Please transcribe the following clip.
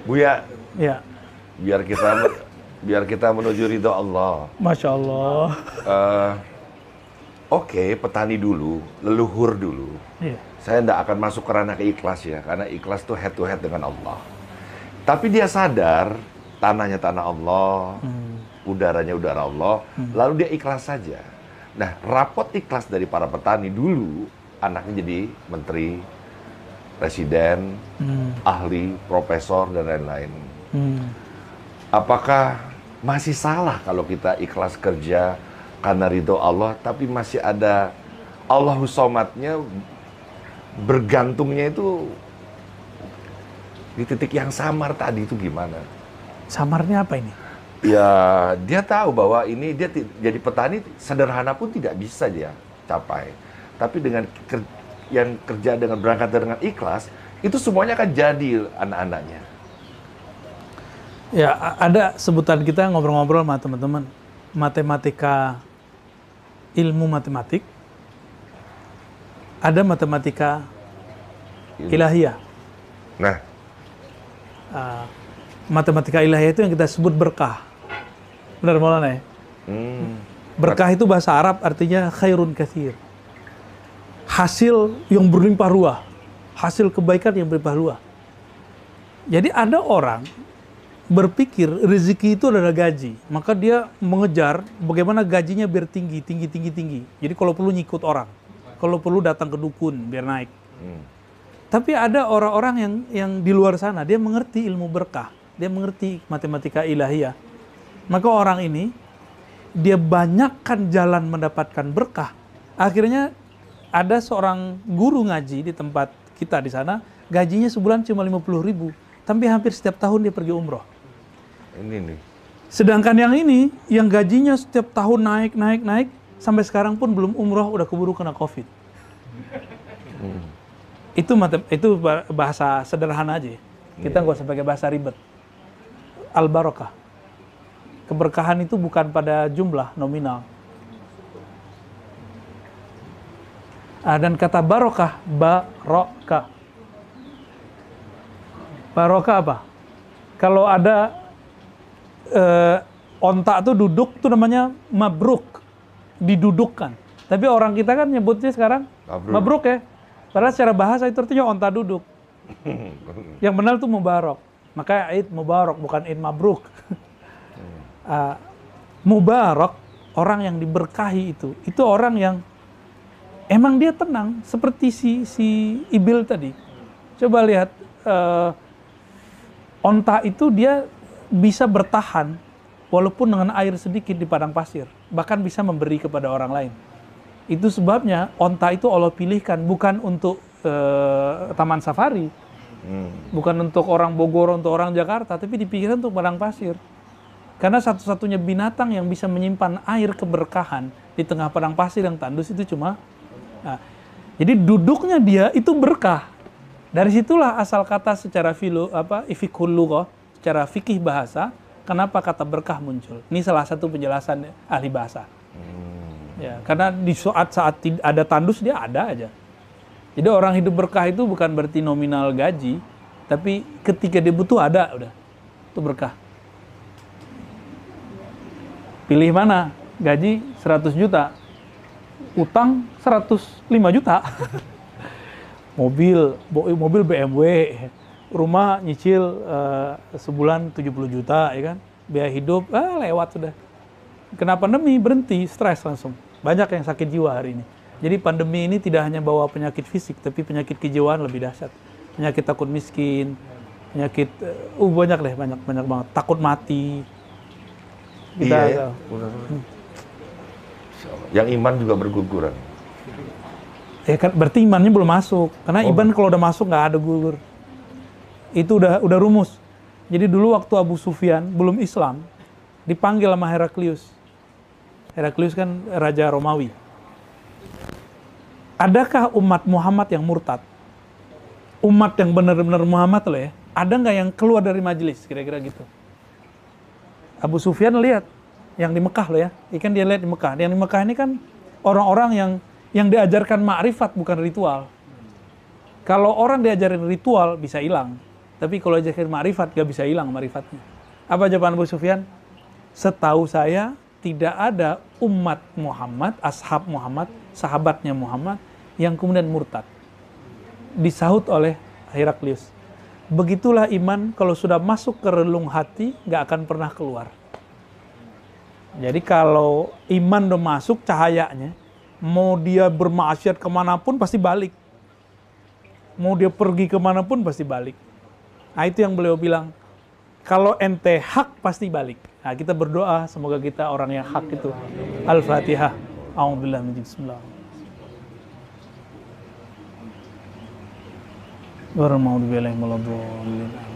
Buya, Ya, biar kita biar kita menuju ridho Allah. Masya Allah. Eh, Oke, petani dulu, leluhur dulu. Iya. Saya tidak akan masuk ke ranah ikhlas ya, karena ikhlas tuh head to head dengan Allah. Tapi dia sadar tanahnya tanah Allah, udaranya udara Allah, lalu dia ikhlas saja. Nah, rapot ikhlas dari para petani dulu, anaknya jadi menteri, presiden, ahli, profesor, dan lain-lain. Apakah masih salah kalau kita ikhlas kerja karena ridho Allah, tapi masih ada Allahu Somadnya, bergantungnya itu di titik yang samar tadi itu gimana? Samarnya apa ini? Ya, dia tahu bahwa ini dia jadi petani sederhana pun tidak bisa dia capai. Tapi dengan yang kerja dengan berangkat dengan ikhlas, itu semuanya akan jadi anak-anaknya. Ya, ada sebutan kita ngobrol-ngobrol sama teman-teman. Matematika, ilmu matematik. Ada matematika ilahiyah. Nah, Matematika ilahiyah itu yang kita sebut berkah. Benar Maulana ya? Berkah itu bahasa Arab artinya khairun katsir. Hasil yang berlimpah ruah. Hasil kebaikan yang berlimpah ruah. Jadi ada orang berpikir rezeki itu adalah gaji. Maka dia mengejar bagaimana gajinya biar tinggi. Jadi kalau perlu nyikut orang. Kalau perlu datang ke dukun biar naik. Tapi ada orang-orang yang di luar sana, dia mengerti ilmu berkah. Dia mengerti matematika ilahiyah. Maka orang ini, dia banyakkan jalan mendapatkan berkah. Akhirnya ada seorang guru ngaji di tempat kita di sana, gajinya sebulan cuma 50.000. Tapi hampir setiap tahun dia pergi umroh. ini nih. Sedangkan yang ini, yang gajinya setiap tahun naik, sampai sekarang pun belum umroh, udah keburu kena COVID. Itu bahasa sederhana aja. Kita nggak usah pakai bahasa ribet. Al-barokah. Keberkahan itu bukan pada jumlah nominal. Dan kata barokah, barokah. Barokah apa? Kalau ada onta tuh duduk tuh namanya mabruk, didudukkan. Tapi orang kita kan nyebutnya sekarang mabruk ya. Padahal secara bahasa itu artinya onta duduk. Yang benar tuh mubarok. Makanya Eid mubarok bukan Eid mabruk. Mubarok, orang yang diberkahi itu orang yang emang dia tenang seperti si Ibil tadi. Coba lihat onta itu dia bisa bertahan walaupun dengan air sedikit di padang pasir, bahkan bisa memberi kepada orang lain. Itu sebabnya onta itu Allah pilihkan bukan untuk taman safari, bukan untuk orang Bogor, untuk orang Jakarta, tapi dipikirkan untuk padang pasir. Karena satu-satunya binatang yang bisa menyimpan air keberkahan di tengah padang pasir yang tandus itu cuma. Jadi duduknya dia itu berkah. Dari situlah asal kata secara fiqhul lughah, secara fikih bahasa, kenapa kata berkah muncul. Ini salah satu penjelasan ahli bahasa. Ya, karena di saat ada tandus dia ada aja. Jadi orang hidup berkah itu bukan berarti nominal gaji, tapi ketika dia butuh ada udah. Itu berkah. Pilih mana? Gaji 100 juta. Utang 105 juta. mobil BMW, rumah nyicil sebulan 70 juta ya kan. Biaya hidup lewat sudah. Kena pandemi berhenti, stres langsung. Banyak yang sakit jiwa hari ini. Jadi pandemi ini tidak hanya bawa penyakit fisik, tapi penyakit kejiwaan lebih dahsyat. Penyakit takut miskin, penyakit banyak banget. Takut mati. Iya ya. Yang iman juga berguguran. Ya kan, berarti imannya belum masuk. Karena iman kalau udah masuk nggak ada gugur. Itu udah rumus. Jadi dulu waktu Abu Sufyan belum Islam, dipanggil sama Heraklius. Heraklius kan raja Romawi. Adakah umat Muhammad yang murtad? Umat yang benar-benar Muhammad loh ya. Ada nggak yang keluar dari majelis? Kira-kira gitu. Abu Sufyan lihat yang di Mekah loh ya. Ikan dia lihat di Mekah. Yang di Mekah ini kan orang-orang yang diajarkan ma'rifat bukan ritual. Kalau orang diajarin ritual bisa hilang. Tapi kalau zikir ma'rifat, gak bisa hilang ma'rifatnya. Apa jawaban Abu Sufyan? Setahu saya, tidak ada umat Muhammad, ashab Muhammad, sahabatnya Muhammad, yang kemudian murtad. Disahut oleh Heraklius. Begitulah iman, kalau sudah masuk ke relung hati, gak akan pernah keluar. Jadi kalau iman udah masuk cahayanya, mau dia bermaksiat kemanapun pasti balik. Mau dia pergi kemanapun pasti balik. Nah itu yang beliau bilang, kalau ente hak pasti balik. Nah kita berdoa semoga kita orang yang hak itu. Al-Fatihah. A'udzubillahi min bismillah. Wa ra'udzubillahi min